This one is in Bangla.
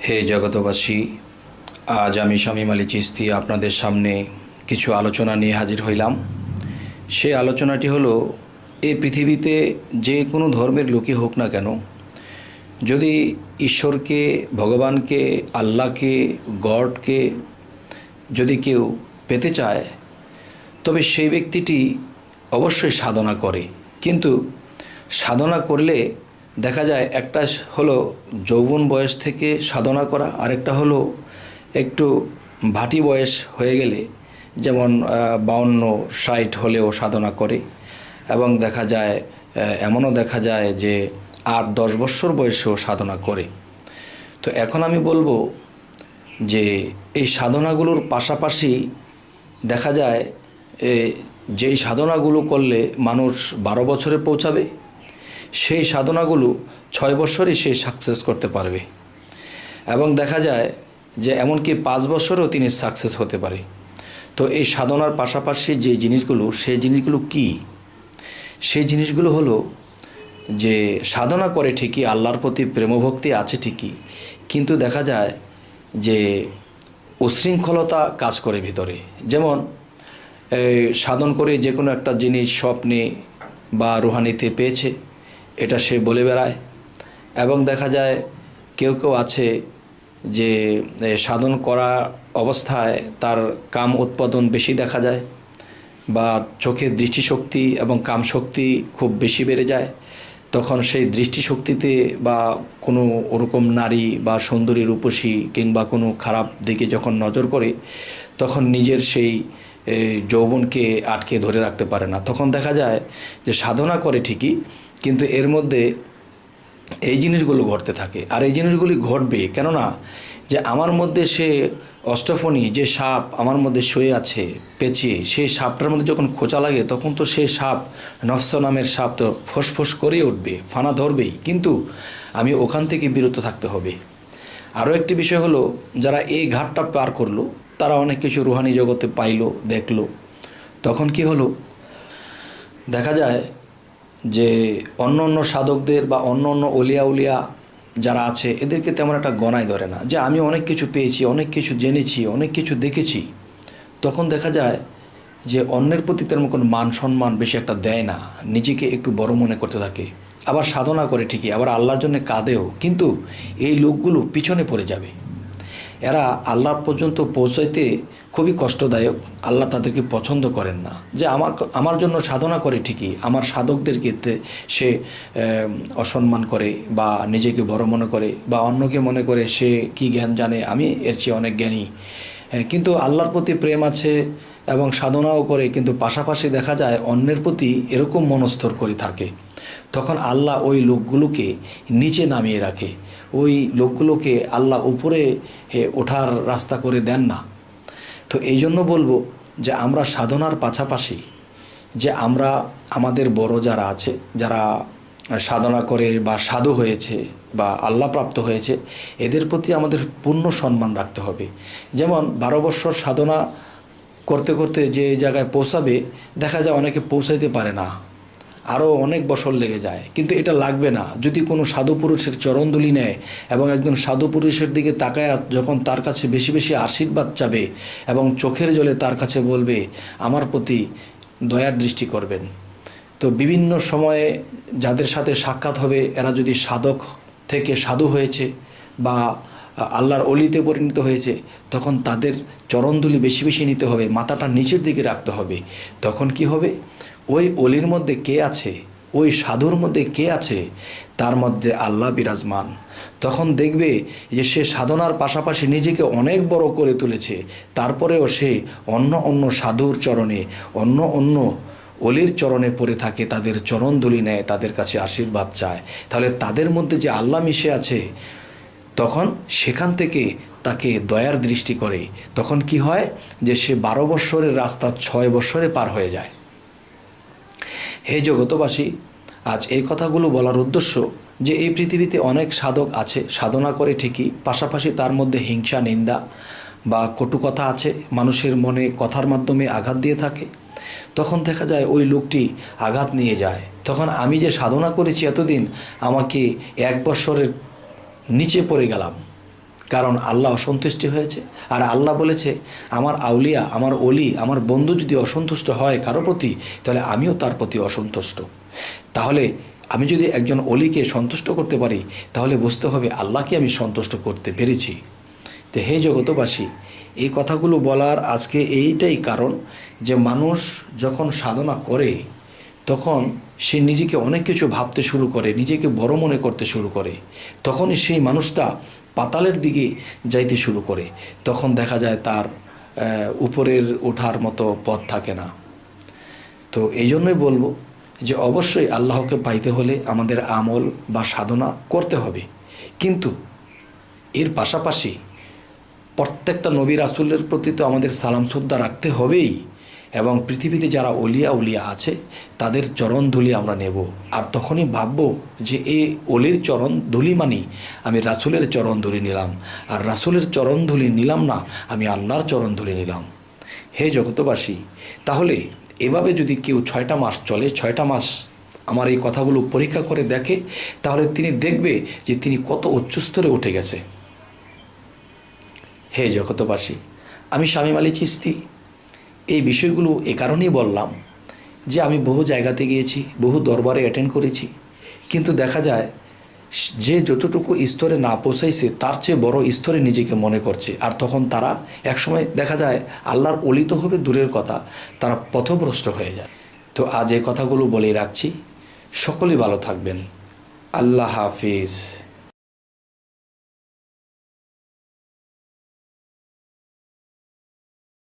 হে জগতবাসী, আজ আমি শামীম আলী চিশতি আপনাদের সামনে কিছু আলোচনা নিয়ে হাজির হইলাম। সেই আলোচনাটি হলো, এই পৃথিবীতে যে কোনো ধর্মের লোকই হোক না কেন, যদি ঈশ্বরকে, ভগবানকে, আল্লাহকে, গডকে যদি কেউ পেতে চায়, তবে সেই ব্যক্তিটি অবশ্যই সাধনা করে। কিন্তু সাধনা করলে দেখা যায়, একটা হলো যৌবন বয়স থেকে সাধনা করা, আরেকটা হলো একটু ভাটি বয়স হয়ে গেলে, যেমন 52-60 হলেও সাধনা করে। এবং দেখা যায়, এমনও দেখা যায় যে 8-10 বছর বয়সেও সাধনা করে। তো এখন আমি বলবো যে এই সাধনাগুলোর পাশাপাশি দেখা যায় যেই সাধনাগুলো করলে মানুষ 12 বছরে পৌঁছাবে, সেই সাধনাগুলো 6 বছরই সে সাকসেস করতে পারবে। এবং দেখা যায় যে এমনকি 5 বছরেও তিনি সাকসেস হতে পারে। তো এই সাধনার পাশাপাশি যে জিনিসগুলো, সেই জিনিসগুলো কি? সেই জিনিসগুলো হলো যে সাধনা করে ঠিকই, আল্লাহর প্রতি প্রেমভক্তি আছে ঠিকই, কিন্তু দেখা যায় যে উশৃঙ্খলতা কাজ করে ভিতরে। যেমন সাধন করে যে কোনো একটা জিনিস স্বপ্নে বা রুহানিতে পেয়েছে, এটা সে বলে বেড়ায়। এবং দেখা যায় কেউ কেউ আছে যে সাধন করা অবস্থায় তার কাম উৎপাদন বেশি দেখা যায়, বা চোখের দৃষ্টিশক্তি এবং কাম শক্তি খুব বেশি বেড়ে যায়। তখন সেই দৃষ্টিশক্তিতে বা কোনো ওরকম নারী বা সুন্দরী রূপসী কিংবা কোনো খারাপ দিকে যখন নজর করে, তখন নিজের সেই যৌবনকে আটকে ধরে রাখতে পারে না। তখন দেখা যায় যে সাধনা করে ঠিকই, কিন্তু এর মধ্যে এই জিনিসগুলো ঘটতে থাকে। আর এই জিনিসগুলি ঘটবে কেননা, যে আমার মধ্যে সে অষ্টফণী যে সাপ আমার মধ্যে শুয়ে আছে পেঁচিয়ে, সেই সাপটার মধ্যে যখন খোঁচা লাগে, তখন তো সেই সাপ, নফস নামের সাপ, তো ফোঁস করে উঠবে, ফানা ধরবেই। কিন্তু আমি ওখান থেকে বিরত থাকতে হবে। আরও একটি বিষয় হলো, যারা এই ঘাটটা পার করলো, তারা অনেক কিছু রুহানি জগতে পাইলো, দেখলো। তখন কি হলো, দেখা যায় যে অন্য অন্য সাধকদের বা অন্য অন্য অলিয়া যারা আছে, এদেরকে তেমন একটা গণায় ধরে না যে আমি অনেক কিছু পেয়েছি, অনেক কিছু জেনেছি, অনেক কিছু দেখেছি। তখন দেখা যায় যে অন্যের প্রতি তেমন কোনো মান সম্মান বেশি একটা দেয় না, নিজেকে একটু বড় মনে করতে থাকে। আবার সাধনা করে ঠিকই, আবার আল্লাহর জন্য কাঁদেও, কিন্তু এই লোকগুলো পিছনে পড়ে যাবে। এরা আল্লাহ পর্যন্ত পৌঁছাইতে খুবই কষ্টদায়ক। আল্লাহ তাদেরকে পছন্দ করেন না। যে আমার জন্য সাধনা করে ঠিকই, আমার সাধকদেরকে সে অসম্মান করে বা নিজেকে বড় মনে করে, বা অন্যকে মনে করে সে কি জ্ঞান জানে, আমি এর চেয়ে অনেক জ্ঞানী। কিন্তু আল্লাহর প্রতি প্রেম আছে এবং সাধনাও করে, কিন্তু পাশাপাশি দেখা যায় অন্যের প্রতি এরকম মনস্থর করে থাকে। তখন আল্লাহ ওই লোকগুলোকে নিচে নামিয়ে রাখে, ওই লোকগুলোকে আল্লাহ উপরে ওঠার রাস্তা করে দেন না। তো এই জন্য বলবো যে আমরা সাধনার পাশাপাশি যে আমরা আমাদের বড় যারা আছে, যারা সাধনা করে বা সাধু হয়েছে বা আল্লাহ প্রাপ্ত হয়েছে, এদের প্রতি আমাদের পূর্ণ সম্মান রাখতে হবে। যেমন 12 বছর সাধনা করতে করতে যে জায়গায় পৌঁছাবে, দেখা যায় অনেকে পৌঁছাইতে পারে না, আরও অনেক বছর লেগে যায়। কিন্তু এটা লাগবে না, যদি কোনো সাধু পুরুষের চরণধুলি নেয় এবং একজন সাধু পুরুষের দিকে তাকায় যখন তার কাছে বেশি বেশি আশীর্বাদ চাবে এবং চোখের জলে তার কাছে বলবে আমার প্রতি দয়ার দৃষ্টি করবেন, তো বিভিন্ন সময়ে যাদের সাথে সাক্ষাৎ হবে, এরা যদি সাধক থেকে সাধু হয়েছে বা আল্লাহর অলিতে পরিণত হয়েছে, তখন তাদের চরণধুলি বেশি বেশি নিতে হবে, মাথাটা নিচের দিকে রাখতে হবে। তখন কি হবে, ওই অলির মধ্যে কে আছে, ওই সাধুর মধ্যে কে আছে, তার মধ্যে আল্লাহ বিরাজমান। তখন দেখবে যে সে সাধনার পাশাপাশি নিজেকে অনেক বড় করে তুলেছে, তারপরেও সে অন্য অন্য সাধুর চরণে, অন্য অন্য অলির চরণে পড়ে থাকে, তাদের চরণধুলি নেয়, তাদের কাছে আশীর্বাদ চায়। তাহলে তাদের মধ্যে যে আল্লাহ মিশে আছে, তখন সেখান থেকে তাকে দয়ার দৃষ্টি করে। তখন কি হয়, যে সে 12 বৎসরের রাস্তা 6 বৎসরে পার হয়ে যায়। হে জগতবাসী, আজ এই কথাগুলো বলার উদ্দেশ্য যে এই পৃথিবীতে অনেক সাধক আছে, সাধনা করে ঠিকই, পাশাপাশি তার মধ্যে হিংসা, নিন্দা বা কটু কথা আছে, মানুষের মনে কথার মাধ্যমে আঘাত দিয়ে থাকে। তখন দেখা যায় ওই লোকটি আঘাত নিয়ে যায়। তখন আমি যে সাধনা করেছি এতদিন, আমাকে 1 বৎসরের নিচে পড়ে গেলাম, কারণ আল্লাহ অসন্তুষ্টি হয়েছে। আর আল্লাহ বলেছে, আমার আউলিয়া, আমার অলি, আমার বন্ধু যদি অসন্তুষ্ট হয় কারো প্রতি, তাহলে আমিও তার প্রতি অসন্তুষ্ট। তাহলে আমি যদি একজন অলিকে সন্তুষ্ট করতে পারি, তাহলে বুঝতে হবে আল্লাহকে আমি সন্তুষ্ট করতে পেরেছি। তো হে জগতবাসী, এই কথাগুলো বলার আজকে এইটাই কারণ যে মানুষ যখন সাধনা করে তখন সে নিজেকে অনেক কিছু ভাবতে শুরু করে, নিজেকে বড় মনে করতে শুরু করে। তখনই সেই মানুষটা পাতালের দিকে যাইতে শুরু করে। তখন দেখা যায় তার উপরের ওঠার মতো পথ থাকে না। তো এই জন্যই বলবো যে অবশ্যই আল্লাহকে পাইতে হলে আমাদের আমল বা সাধনা করতে হবে, কিন্তু এর পাশাপাশি প্রত্যেকটা নবী রাসূলের প্রতি তো আমাদের সালাম শ্রদ্ধা রাখতে হবেই, এবং পৃথিবীতে যারা অলিয়া আছে তাদের চরণ ধুলি আমরা নেব। আর তখনই ভাববো যে এই অলির চরণ ধুলি মানি আমি রাসূলের চরণ ধুলি নিলাম, আর রাসূলের চরণ ধুলি নিলাম না, আমি আল্লাহর চরণ ধুলি নিলাম। হে জগতবাসী, তাহলে এভাবে যদি কেউ 6টা মাস চলে, 6টা মাস আমার এই কথাগুলো পরীক্ষা করে দেখে, তাহলে তিনি দেখবে যে তিনি কত উচ্চ স্তরে উঠে গেছে। হে জগতবাসী, আমি শামীম আলী চিশতি এই বিষয়গুলো এ কারণেই বললাম যে আমি বহু জায়গাতে গিয়েছি, বহু দরবারে অ্যাটেন্ড করেছি, কিন্তু দেখা যায় যে যতটুকু স্তরে না পৌঁছাইছে তার চেয়ে বড় স্তরে নিজেকে মনে করছে। আর তখন তারা একসময় দেখা যায় আল্লাহর অলি তো হবে দূরের কথা, তারা পথভ্রষ্ট হয়ে যায়। তো আজ এই কথাগুলো বলেই রাখছি, সকলেই ভালো থাকবেন। আল্লাহ হাফিজ।